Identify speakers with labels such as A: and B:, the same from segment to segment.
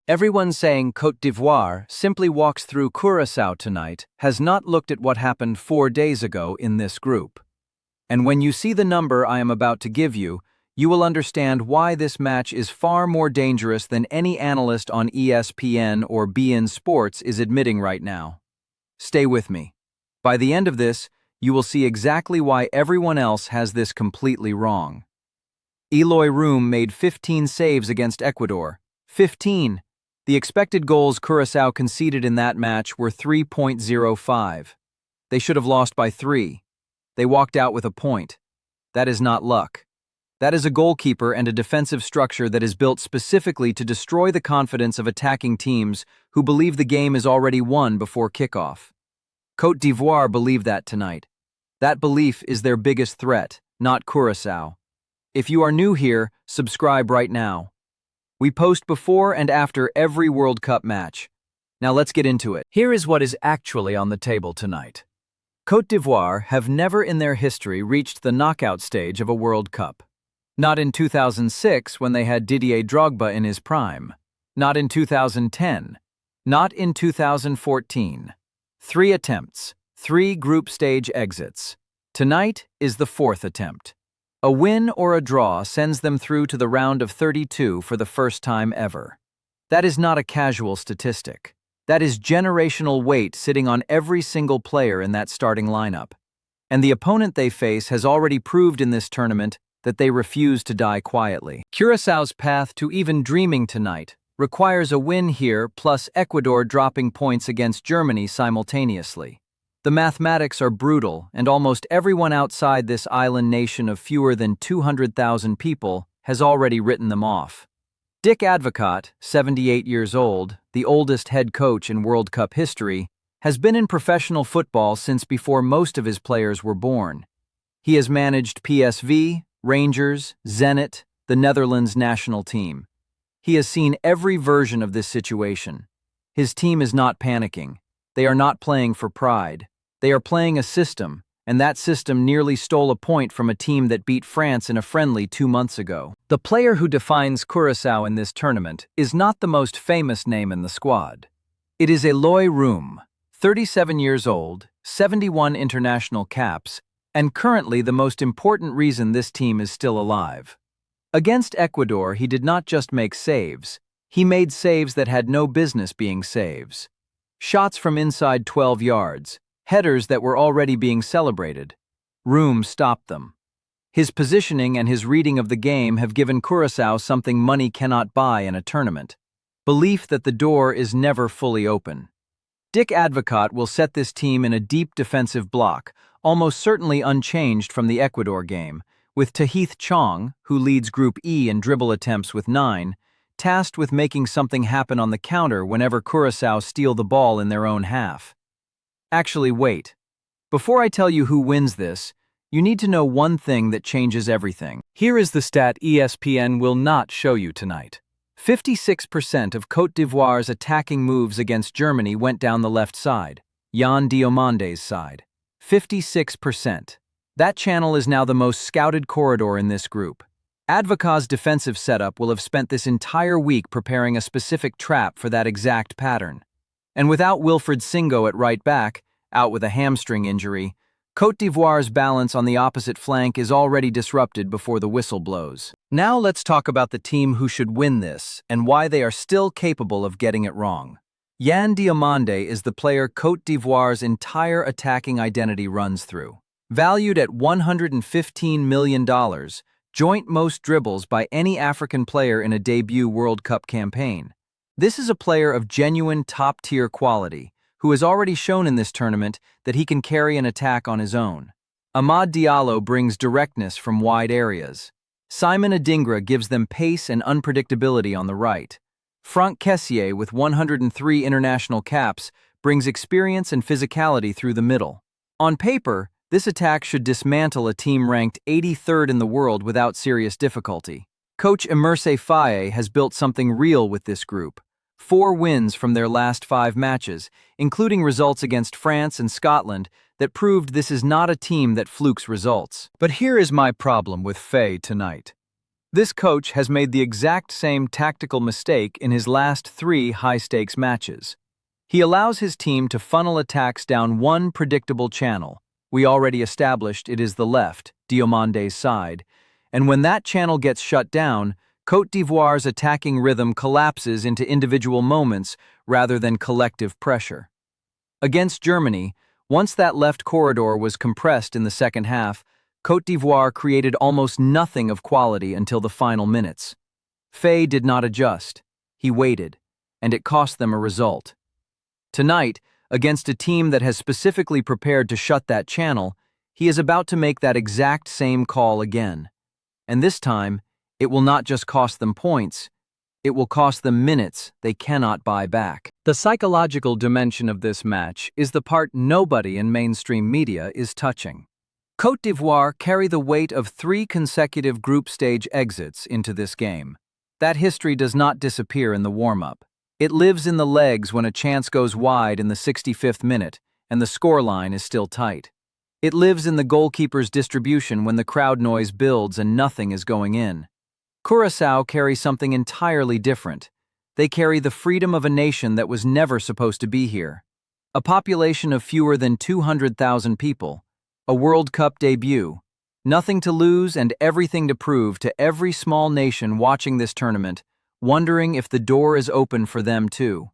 A: Everyone saying Côte d'Ivoire simply walks through Curaçao tonight has not looked at what happened 4 days ago in this group. And when you see the number I am about to give you, you will understand why this match is far more dangerous than any analyst on ESPN or beIN Sports is admitting right now. Stay with me. By the end of this, you will see exactly why everyone else has this completely wrong. Eloy Room made 15 saves against Ecuador. 15! The expected goals Curaçao conceded in that match were 3.05. They should have lost by 3. They walked out with a point. That is not luck. That is a goalkeeper and a defensive structure that is built specifically to destroy the confidence of attacking teams who believe the game is already won before kickoff. Côte d'Ivoire believe that tonight. That belief is their biggest threat, not Curaçao. If you are new here, subscribe right now. We post before and after every World Cup match. Now let's get into it. Here is what is actually on the table tonight. Côte d'Ivoire have never in their history reached the knockout stage of a World Cup. Not in 2006 when they had Didier Drogba in his prime. Not in 2010. Not in 2014. 3 attempts, 3 group stage exits. Tonight is the 4th attempt. A win or a draw sends them through to the round of 32 for the first time ever. That is not a casual statistic. That is generational weight sitting on every single player in that starting lineup. And the opponent they face has already proved in this tournament that they refuse to die quietly. Curaçao's path to even dreaming tonight requires a win here plus Ecuador dropping points against Germany simultaneously. The mathematics are brutal, and almost everyone outside this island nation of fewer than 200,000 people has already written them off. Dick Advocaat, 78 years old, the oldest head coach in World Cup history, has been in professional football since before most of his players were born. He has managed PSV, Rangers, Zenit, the Netherlands national team. He has seen every version of this situation. His team is not panicking. They are not playing for pride. They are playing a system, and that system nearly stole a point from a team that beat France in a friendly 2 months ago. The player who defines Curaçao in this tournament is not the most famous name in the squad. It is Eloy Room, 37 years old, 71 international caps, and currently the most important reason this team is still alive. Against Ecuador, he did not just make saves. He made saves that had no business being saves. Shots from inside 12 yards. Headers that were already being celebrated. Room stopped them. His positioning and his reading of the game have given Curaçao something money cannot buy in a tournament. Belief that the door is never fully open. Dick Advocaat will set this team in a deep defensive block, almost certainly unchanged from the Ecuador game, with Tahith Chong, who leads Group E in dribble attempts with 9, tasked with making something happen on the counter whenever Curaçao steal the ball in their own half. Actually, wait. Before I tell you who wins this, you need to know one thing that changes everything. Here is the stat ESPN will not show you tonight. 56% of Côte d'Ivoire's attacking moves against Germany went down the left side, Yan Diomande's side. 56%. That channel is now the most scouted corridor in this group. Advocaat's defensive setup will have spent this entire week preparing a specific trap for that exact pattern. And without Wilfried Singo at right back, out with a hamstring injury, Côte d'Ivoire's balance on the opposite flank is already disrupted before the whistle blows. Now let's talk about the team who should win this and why they are still capable of getting it wrong. Yan Diomande is the player Côte d'Ivoire's entire attacking identity runs through. Valued at $115 million, joint most dribbles by any African player in a debut World Cup campaign. This is a player of genuine top-tier quality, who has already shown in this tournament that he can carry an attack on his own. Amad Diallo brings directness from wide areas. Simon Adingra gives them pace and unpredictability on the right. Franck Kessié, with 103 international caps, brings experience and physicality through the middle. On paper, this attack should dismantle a team ranked 83rd in the world without serious difficulty. Coach Emerse Faye has built something real with this group. 4 wins from their last 5 matches, including results against France and Scotland, that proved this is not a team that flukes results. But here is my problem with Faye tonight. This coach has made the exact same tactical mistake in his last 3 high-stakes matches. He allows his team to funnel attacks down one predictable channel. We already established it is the left, Diomande's side, and when that channel gets shut down, Côte d'Ivoire's attacking rhythm collapses into individual moments rather than collective pressure. Against Germany, once that left corridor was compressed in the second half, Côte d'Ivoire created almost nothing of quality until the final minutes. Faye did not adjust. He waited, and it cost them a result. Tonight, against a team that has specifically prepared to shut that channel, he is about to make that exact same call again. And this time, it will not just cost them points, it will cost them minutes they cannot buy back. The psychological dimension of this match is the part nobody in mainstream media is touching. Côte d'Ivoire carry the weight of 3 consecutive group stage exits into this game. That history does not disappear in the warm-up. It lives in the legs when a chance goes wide in the 65th minute and the scoreline is still tight. It lives in the goalkeeper's distribution when the crowd noise builds and nothing is going in. Curaçao carry something entirely different. They carry the freedom of a nation that was never supposed to be here. A population of fewer than 200,000 people. A World Cup debut. Nothing to lose and everything to prove to every small nation watching this tournament, wondering if the door is open for them too.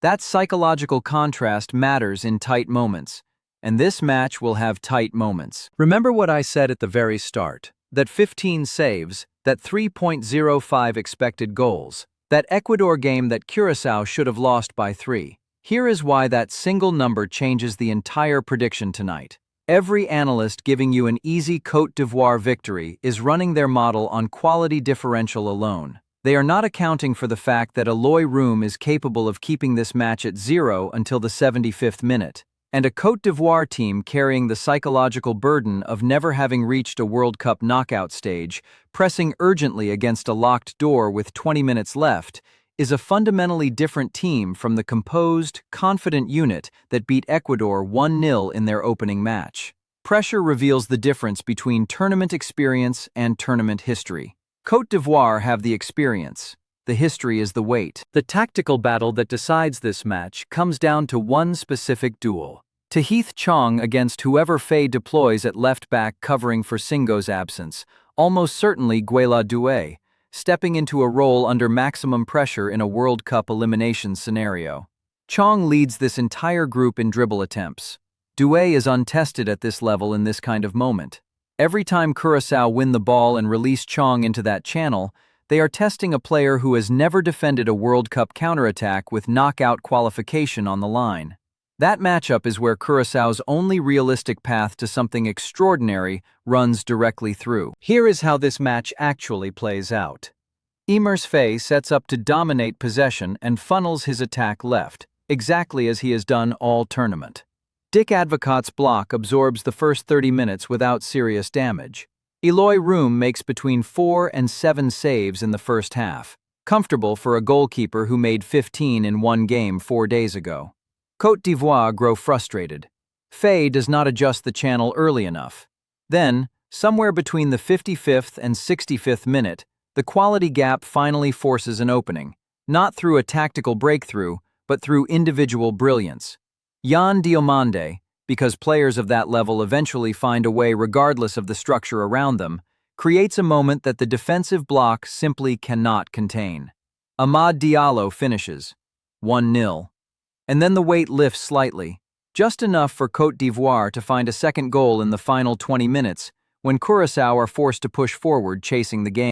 A: That psychological contrast matters in tight moments, and this match will have tight moments. Remember what I said at the very start, that 15 saves, that 3.05 expected goals, that Ecuador game that Curaçao should have lost by 3. Here is why that single number changes the entire prediction tonight. Every analyst giving you an easy Côte d'Ivoire victory is running their model on quality differential alone. They are not accounting for the fact that Ivoire Room is capable of keeping this match at 0 until the 75th minute, and a Côte d'Ivoire team carrying the psychological burden of never having reached a World Cup knockout stage, pressing urgently against a locked door with 20 minutes left, is a fundamentally different team from the composed, confident unit that beat Ecuador 1-0 in their opening match. Pressure reveals the difference between tournament experience and tournament history. Côte d'Ivoire have the experience. The history is the weight. The tactical battle that decides this match comes down to one specific duel. Tahith Chong against whoever Faye deploys at left back covering for Singo's absence, almost certainly Guela Doué, stepping into a role under maximum pressure in a World Cup elimination scenario. Chong leads this entire group in dribble attempts. Doué is untested at this level in this kind of moment. Every time Curaçao win the ball and release Chong into that channel, they are testing a player who has never defended a World Cup counterattack with knockout qualification on the line. That matchup is where Curaçao's only realistic path to something extraordinary runs directly through. Here is how this match actually plays out. Emers Faye sets up to dominate possession and funnels his attack left, exactly as he has done all tournament. Dick Advocaat's block absorbs the first 30 minutes without serious damage. Ivoire Room makes between 4 and 7 saves in the first half, comfortable for a goalkeeper who made 15 in one game 4 days ago. Côte d'Ivoire grow frustrated. Faye does not adjust the channel early enough. Then, somewhere between the 55th and 65th minute, the quality gap finally forces an opening, not through a tactical breakthrough, but through individual brilliance. Yan Diomande, because players of that level eventually find a way regardless of the structure around them, creates a moment that the defensive block simply cannot contain. Amad Diallo finishes 1-0. And then the weight lifts slightly, just enough for Côte d'Ivoire to find a second goal in the final 20 minutes, when Curaçao are forced to push forward chasing the game.